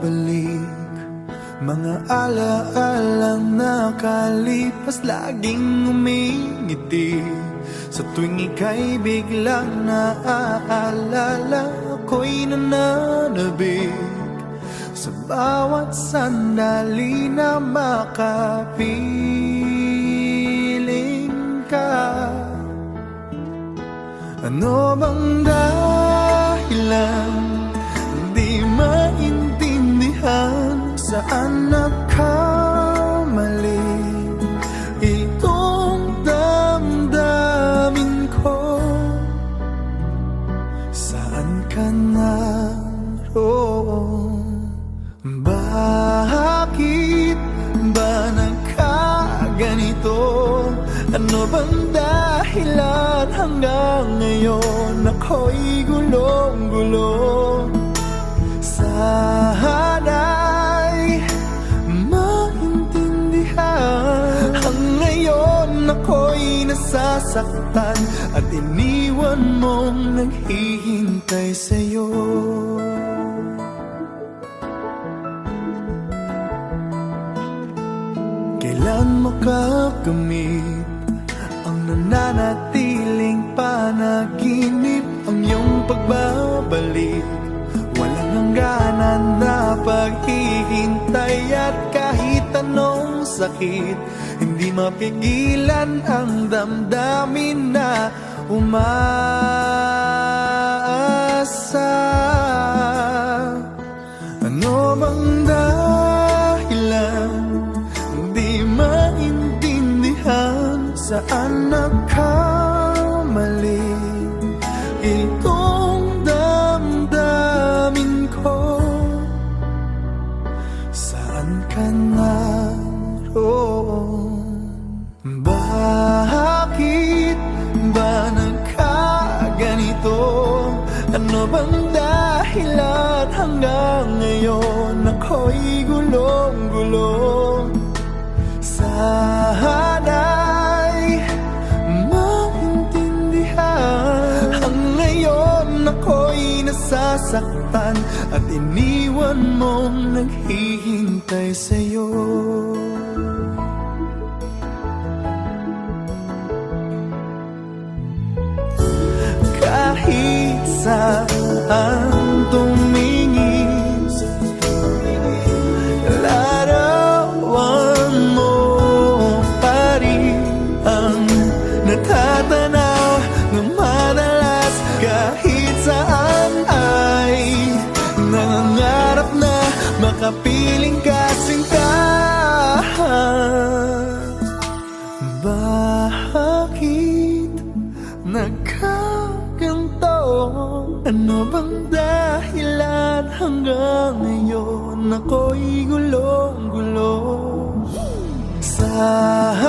bumabalik, mga alaalang nakalipas, laging umingiti. Sa tuwing ika'y biglang naaalala, ako'y nananabik sa bawat sandali na makapiling ka. Ano bang dahilan di maintindihan, saan nagkamali itong damdamin ko? Saan ka naroon? Bakit ba nagkaganito? Ano bang dahilan hanggang ngayon ako'y gulong-gulong? Sana'y maintindihan, hanggang ngayon ako'y nasasaktan at iniwan mong naghihintay sa'yo. Kailan makakamit ang nananatiling panaginip, ang iyong pagbabalik? Walang hangganan na paghihintay at kahit anong sakit, hindi mapigilan ang damdamin na umaasa. Ano bang dahilan di maintindihan, saan nagkamali itong damdamin ko? Saan ka naroon? Bakit ba nagkaganito? Ano bang dahilan hanggang ngayon ako'y gulong-gulong? Sana'y maintindihan, hanggang ngayon ako'y nasasaktan at iniwan mong naghihintay sa'yo. Kahit saan tumingin, larawan mo pa rin ang natatanaw ng madalas. Kahit saan ay nangangarap na makapiling ka, sinta. Bakit nagkaganto? Ano bang dahilan hanggang ngayon ako'y gulong-gulong? Sana'y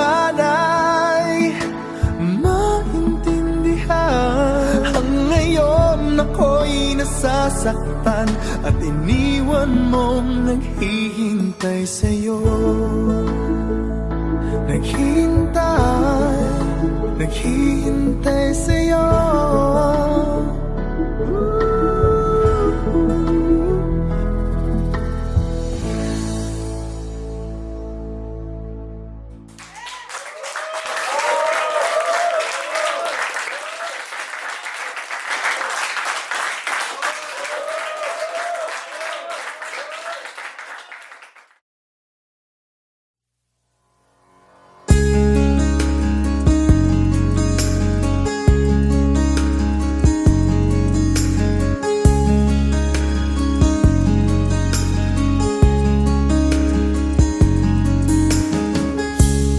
maintindihan, hanggang ngayon ako'y nasasaktan at iniwan mong naghihintay sa'yo. Naghihintay sa'yo.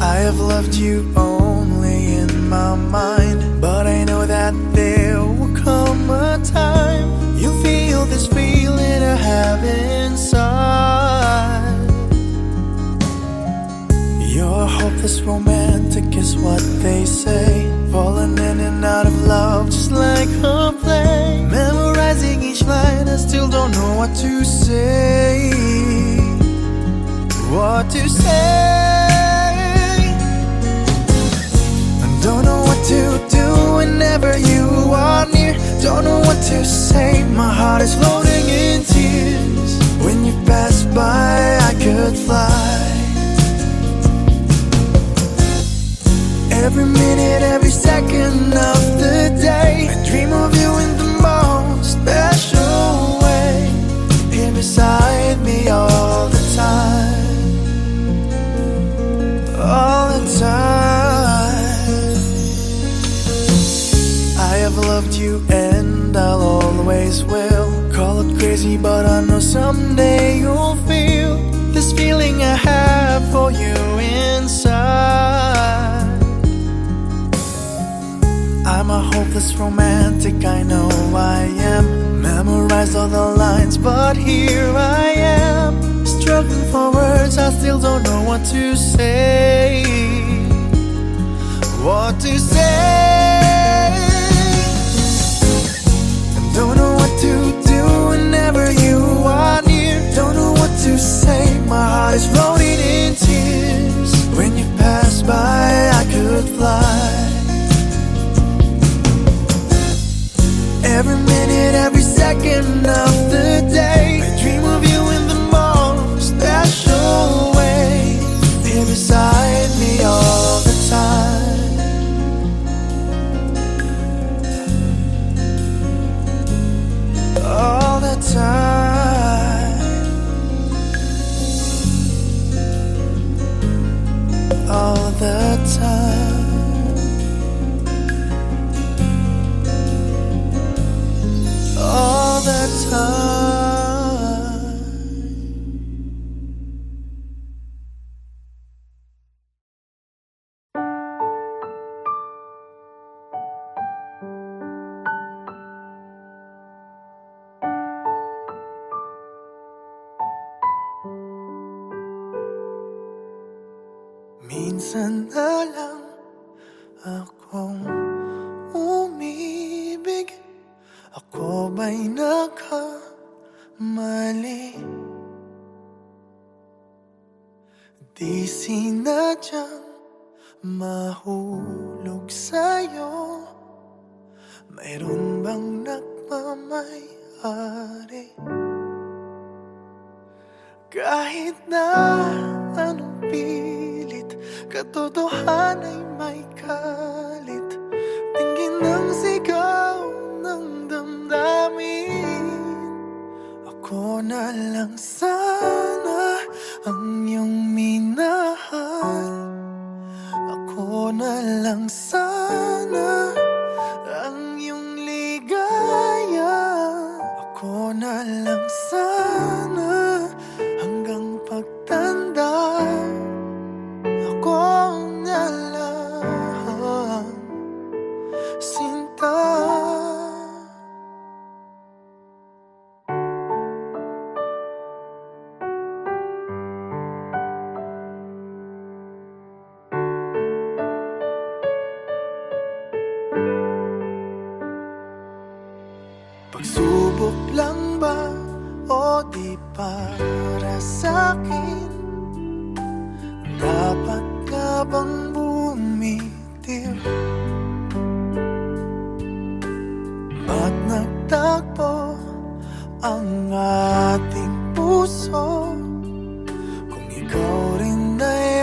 I've loved you only in my mind, but I know that there will come a time you'll feel this feeling I have inside. You're hopeless romantic is what they say, falling in and out of love just like a play. Memorizing each line, I still don't know what to say. What to say? Don't know what to do whenever you are near. Don't know what to say, my heart is floating in tears when you pass could fly. Every minute, every second of the day, I dream of you in the most special way. Here beside me all the time, all the time. I have loved you and I'll always will. Call it crazy, but I know someday you'll feel this feeling I have for you inside. I'm a hopeless romantic, I know I am. Memorized all the lines, but here I am, struggling for words, I still don't know what to say. What to say? Don't know what to do whenever you are near. Don't know what to say, my heart is floating in tears. When you pass by, I could fly. Every minute, every second of the day, I dream of you in the most special way. Here beside me all the time, all the time, all the time. All the time. Minsan na lang akong umibig. Ako ba'y nakamali? Di sinadyang mahulog sa'yo. Mayroon bang nagmamay-ari? Kahit na anong pilit, katotohanan ay may kalit. Tingin ng sigaw ng damdamin. Ako na lang sana ang iyong minahal. Ako na lang sana ang iyong ligaya. Ako na lang sana hanggang pagtanda. Ako na lang, sinta. Pagsubok lang ba o di para sa'kin? Dapat ka bang bumitiw? Ba't nagtagpo ang ating puso kung ikaw rin ay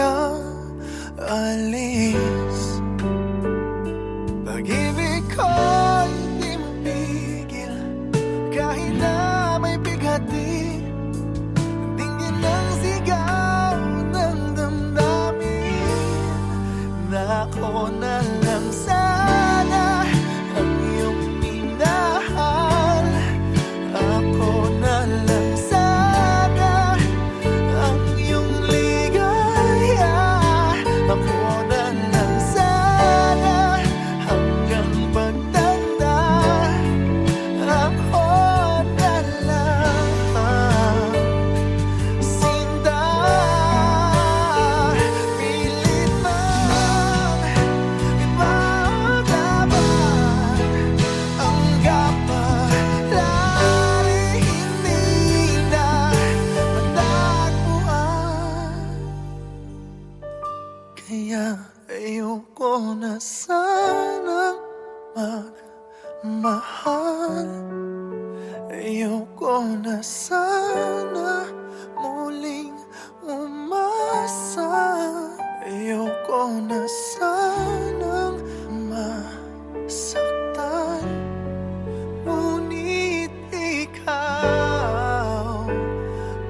aalis? Pag-ibig ko'y di mapigil kahit na may bighati. Tingin ng sigaw ng damdamin na ako na lang sana ang iyong minahal. Ako na lang sana ang iyong ligaya. Ako na lang sana hanggang pagtanda. Ako na lang, sinta. Pilit man ipaglabas ang kapalaran, hindi na matagpuan. Kaya ayoko na sanang magmahal. Ayoko na sana muling umasa. Ayoko na sanang masaktan, ngunit ikaw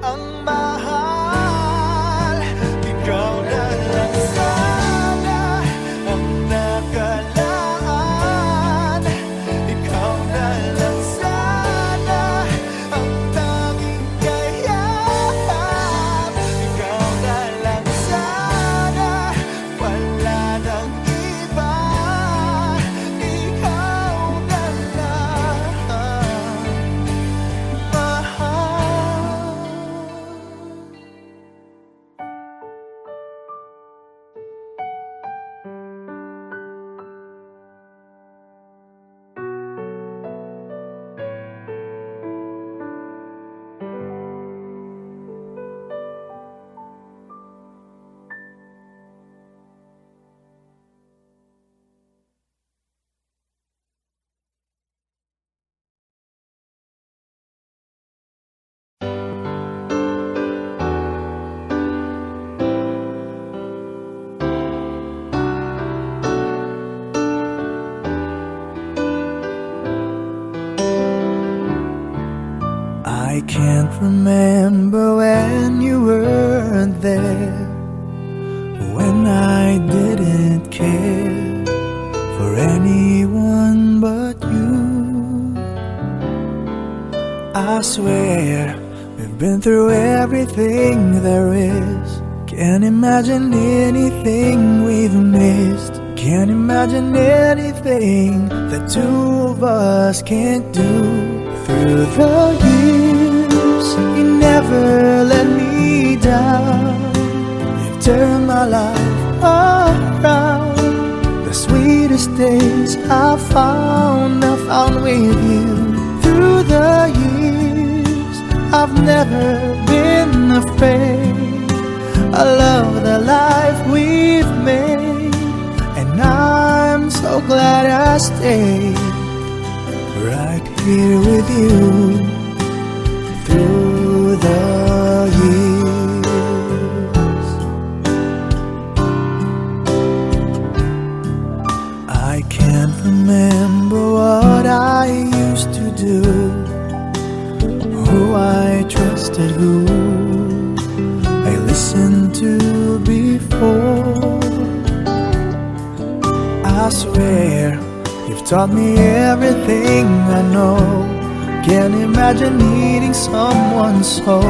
ang mahal. Ikaw na lang sana ang nakalaan. Ikaw na lang sana ang tanging kayahan. Ikaw na lang sana, wala nang iba. Ikaw na lang mahal. I can't remember when you weren't there, when I didn't care for anyone but you. I swear we've been through everything there is. Can't imagine anything we've missed. Can't imagine anything the two of us can't do. Through the years, you never let me down. You've turned my life around. The sweetest days I found with you. Through the years, I've never been afraid. I love the life we've made, and I'm so glad I stayed right here with you through the years. I can't remember what I used to do, who I trusted, who I listened to before. I swear you've taught me everything I know. Can't imagine needing someone so,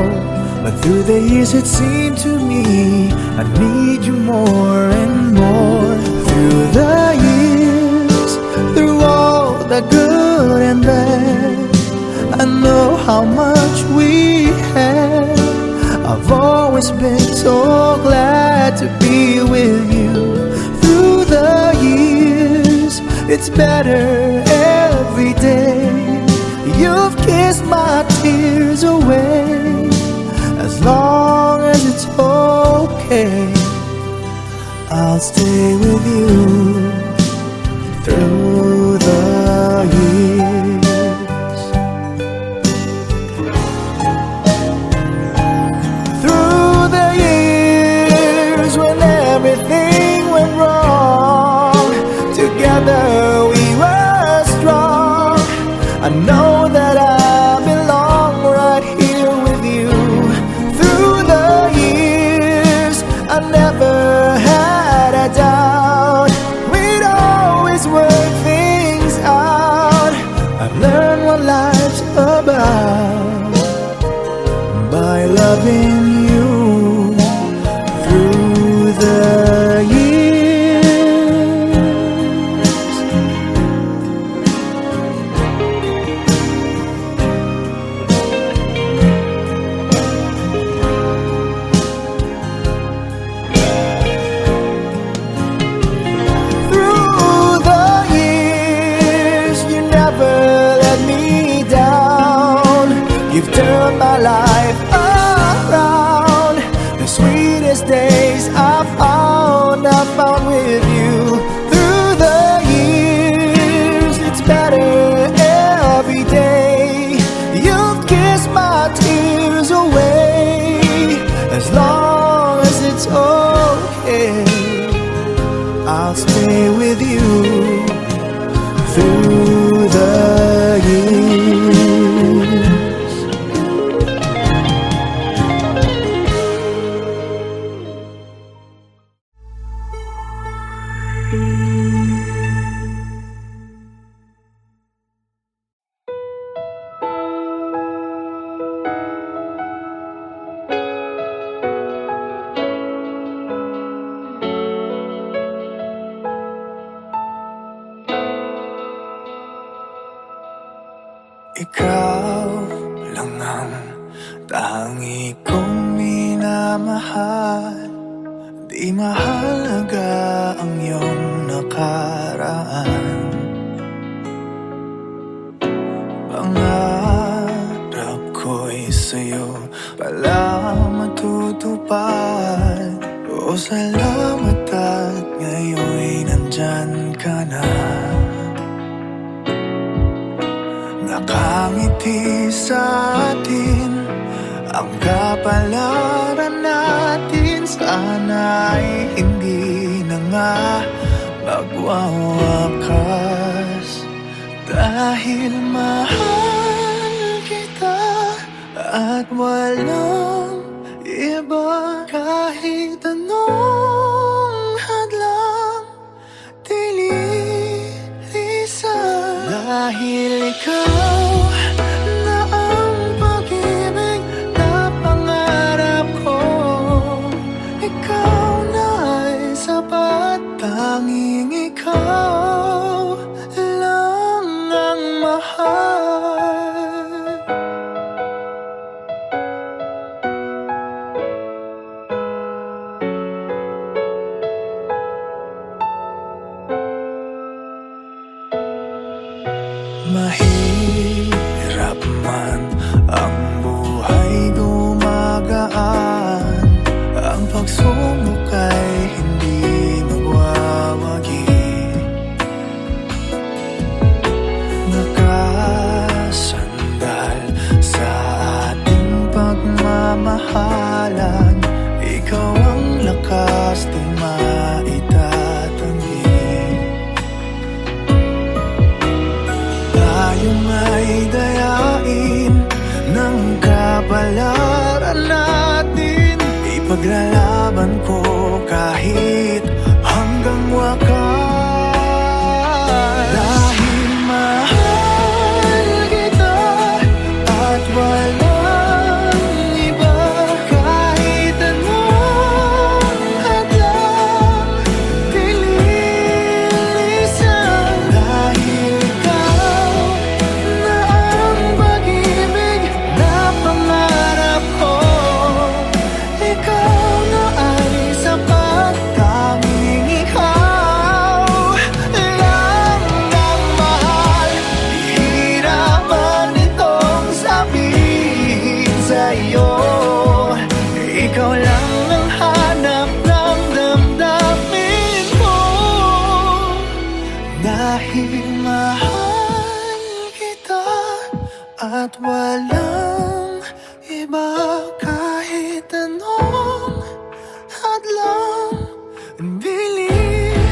but through the years it seemed to me I need you more and more. Through the years, through all the good and bad, I know how much we had. I've always been so glad to be with you. Through the years, it's better every day. You've kissed my tears away. As long as it's okay, I'll stay with you through the years. Through the years when everything went wrong, together we were strong. I know that I belong right here with you. Through the years, I never had a doubt. We'd always work things out. I've learned what life's about by loving you through the years. Turn my life around. The sweetest days I found with you. Through the years, it's better every day. You've kissed my tears away. As long say I'll stay with you through the years. Ikaw lang ang tangi kong minamahal. Di mahalaga ang iyong nakaraan. Pangarap ko'y sa'yo pala matutupad. O salamat at ngayon'y nandyan ka na. Nakangiti sa atin ang kapalaran natin. Sana'y hindi na nga magwawakas. Dahil mahal kita at walang iba. Kahit anong hadlang dililisan. Dahil ikaw na ang pag-ibig na pangarap ko. Ikaw na ay sapat. Tanging ikaw lang ang mahal. Mahirap man ang buhay gumagaan. Ang pagsubok ay hindi magwawagi. Nakasandal sa ating pagmamahalan. Ikaw ang lakas di maitatanggi. Tayo may dayain ng kapalaran natin. Ipaglalaban ko kahit hanggang wakas. Dahil mahal kita at walang iba. Kahit anong hadlang dililisan. Dahil ikaw na ang pag-ibig na pangarap ko. Ikaw na ay sapat. Tanging ikaw lang ang mahal. Hihirapan itong sabihin sa'yo. Ikaw lang ang hanap ng damdamin ko. Dahil mahal kita at walang iba. Kahit anong hadlang dililisan.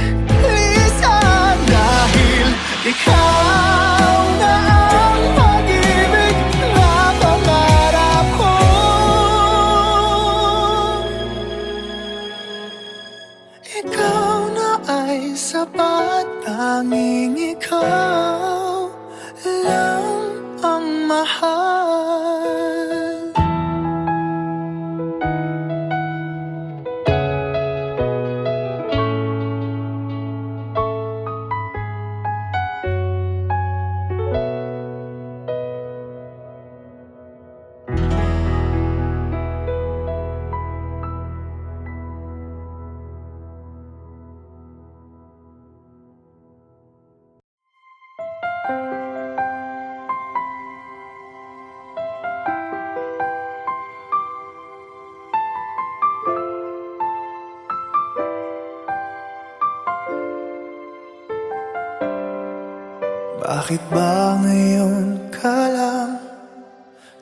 Dahil ikaw na ang pag-ibig na pangarap ko. Ikaw na ay sapat. Tanging ikaw lang ang mahal. Bakit ba ngayon ka lang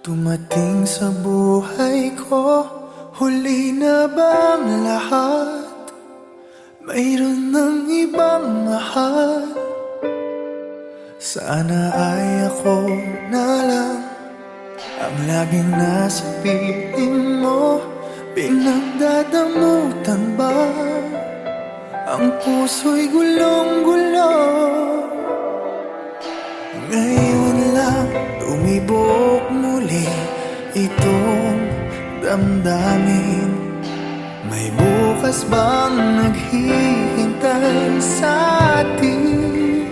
dumating sa buhay ko? Huli na bang lahat mayroon ng ibang mahal. Sana ay ako na lang ang laging nasa piling mo. Pinagdadamutan ba ang puso'y gulong-gulo? Ngayon lang tumibok muli itong damdamin. May bukas bang naghihintay sa atin?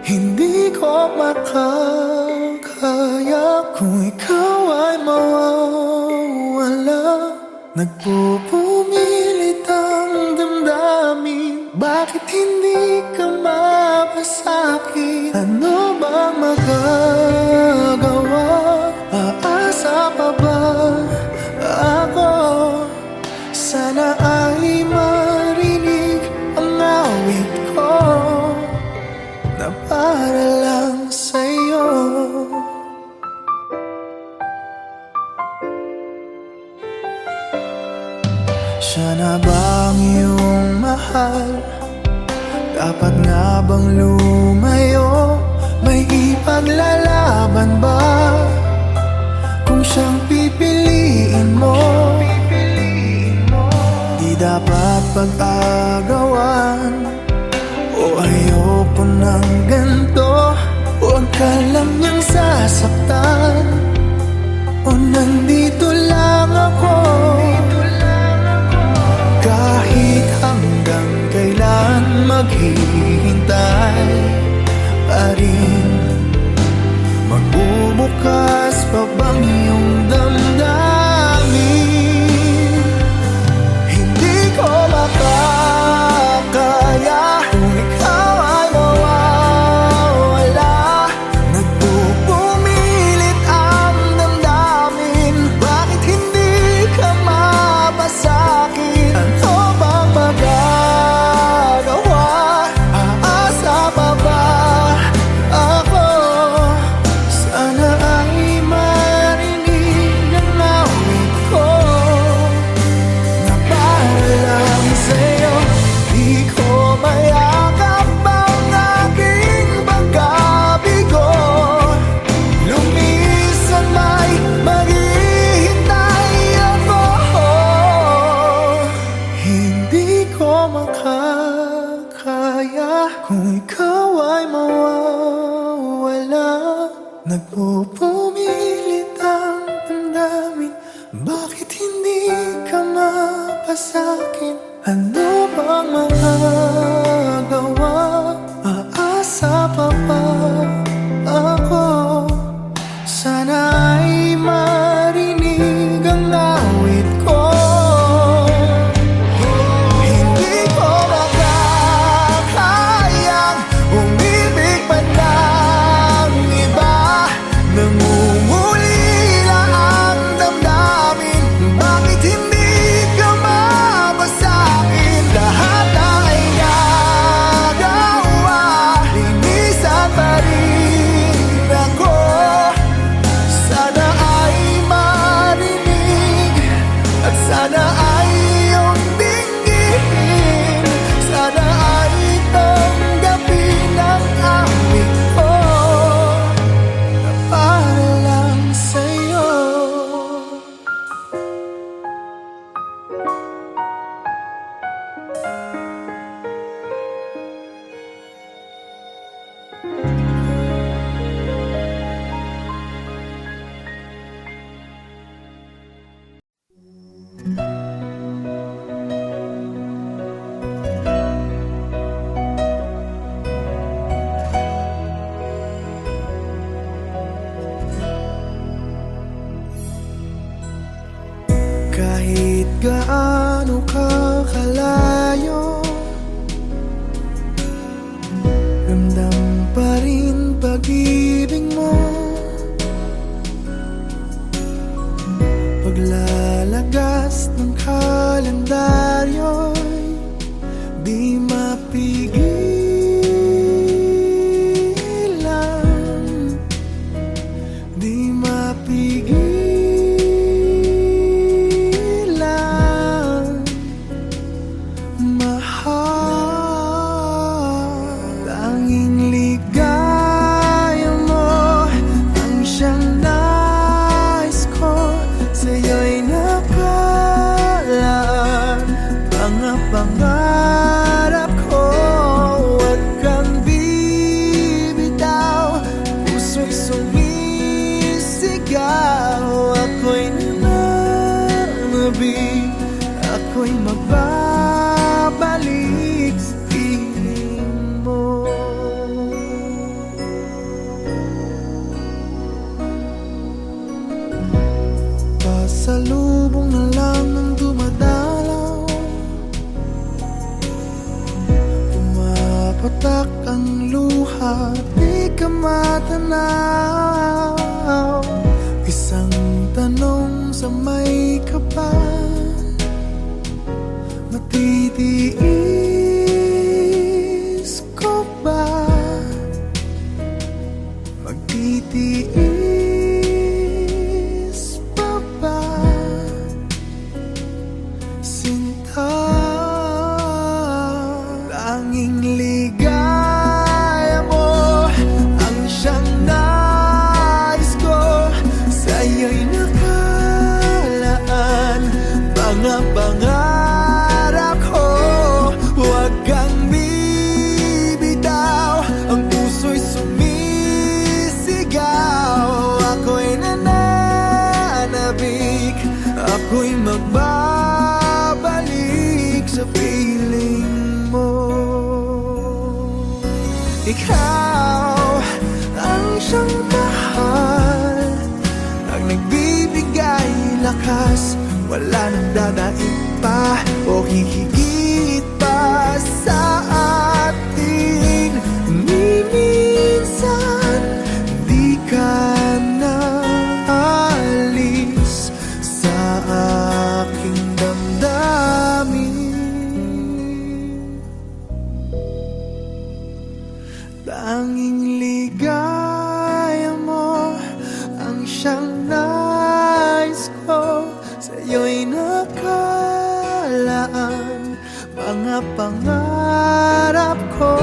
Hindi ko makakaya kung ikaw ay mawawala. Nagpupumilit ang damdamin, bakit hindi ka mapasakin? Ano bang magagawa? Aasa pa ba ako? Sana ay marinig ang awit ko na para lang sa'yo. Siya na bang iyong mahal? Dapat nga bang lumayo? May ipaglalaban ba kung siyang pipiliin mo? Di dapat pag-agawan, o ayoko ng ganito. Huwag ka lang niyang sasaktan, o nandito lang ako. Kahit hanggang kailan maghihintay pa rin. Magbubukas pa bang iyong damdamin? Hindi ko makakaya kung ikaw ay mawawala. Nagpupumilit ang damdamin, bakit hindi ka mapasakin? Ano bang magagawa? Aasa pa ba ako? Sana ay marinig ang awit ko na para lang sa'yo. Di ko mayakap ang aking pagkabigo. Lumisan may maghihintay ako. Hindi ko makakaya kung ikaw ay mawawala. Nagpupumilit ang damdamin, bakit hindi ka mapasakin? Ano bang magagawa? Aasa pa ba ako? Sana ay marinig ang awit ko. Hindi ko makakayang umibig pa ng iba. Nangungulila ang damdamin, bakit hindi ka mapasakin? Lahat ay nagawa, linisan pa rin ako. Sana ay marinig at sana ay iyong dinggin. Sana ay tanggapin ang awit ko na para lang sa'yo. Kahit gaano ka kalayo, ramdam pa rin pag-ibig mo. Paglalagas ng kalendaryo'y di mapigilan, di mapigilan. Mahal mga pangarap ko. Huwag kang bibitaw, puso'y sumisigaw. Ako'y nananabik, ako'y magbabalik sa piling mo. Pasalubong na lang ng dumadalaw, pumapatak ang luha, di ka matanaw. Isang tanong sa may kapal, matitiis ko ba? Magtitiis pa ba? Sinta, tanging ligaya mo ang siyang nais ko. Sa'yo'y nakalaan mga pangarap ko. Huwag kang bibitaw, ang puso'y sumisigaw. Ako'y nananabik, ako'y magbabalik sa piling mo. Ikaw ang siyang mahal, ang nagbibigay lakas, wala nang dadaig pa o hihigit pa sa atin. Ni minsan di ka na alis sa aking damdamin. Tanging ligaya mo ang siyang nais ko. Sa'yo'y nakalaan mga pangarap ko.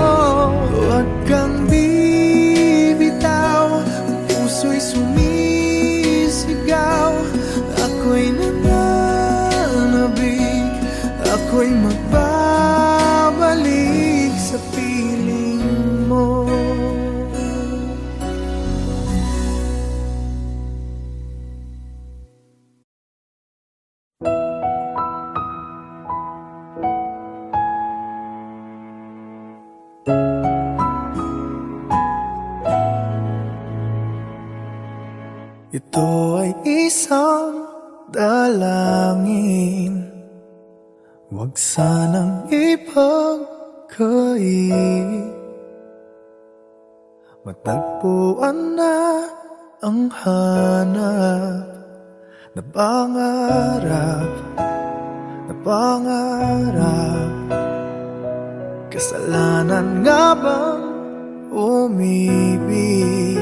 Huwag kang bibitaw, ang puso'y sumisigaw. Ako'y nananabik, ako'y magbabalik sa piling mo. Ito ay isang dalangin, huwag sanang ipagkait. Matagpuan na ang hanap na pangarap, na pangarap. Kasalanan nga bang umibig?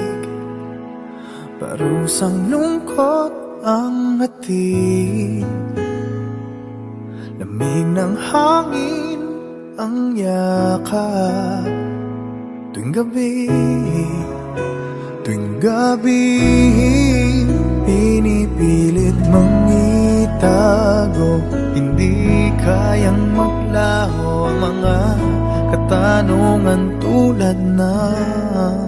Parusang lungkot ang hatid, lamig ng hangin ang yakap. Tuwing gabi, tuwing gabi, pinipilit mong itago. Hindi kayang maglaho ang mga katanungan tulad ng: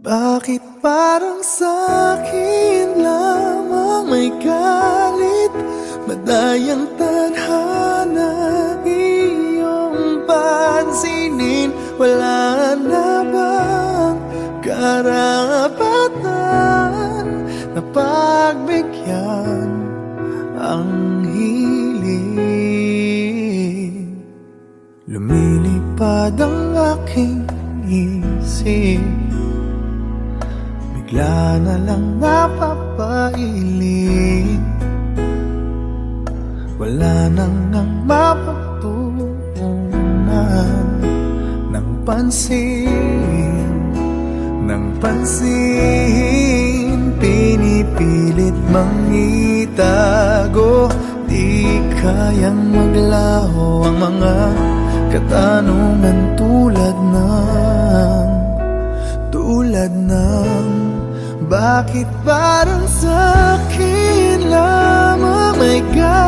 bakit parang sa'kin lamang may galit? Madayang tadhana iyong pansinin. Wala na bang karapatan na pagbigyan ang hiling? Lumilipad ang aking isip, bigla na lang napapailing. Wala nang ang mapagtuunan ng pansin, ng pansin. Pinipilit mang itago, di kayang maglaho ang mga katanungan tulad ng bakit parang sa'kin lamang may galit?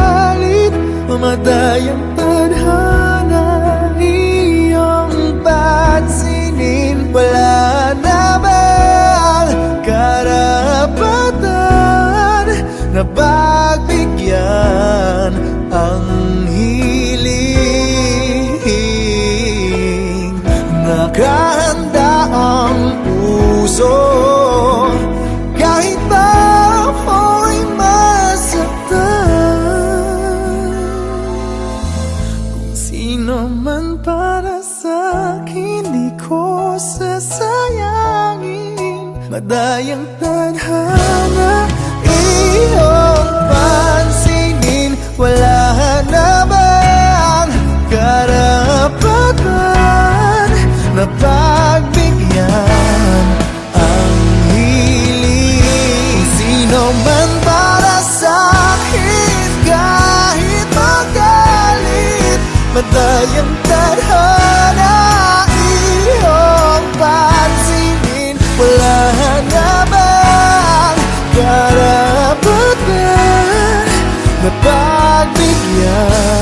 Madayang tadhana, iyong pansinin. Wala na bang karapatan na pagbigyan ang hiling? Nakahanda ang puso kahit pa ako'y masaktan. Kung sino man para sa'kin, di ko sasayangin. Madayang tadhana, iyong pansinin. Wala na bang karapatan na pagbigyan ang hiling? Sino man para sa'kin, kahit magalit. Madayang tadhana, iyong pansinin. Wala na bang karapatan na pagbigyan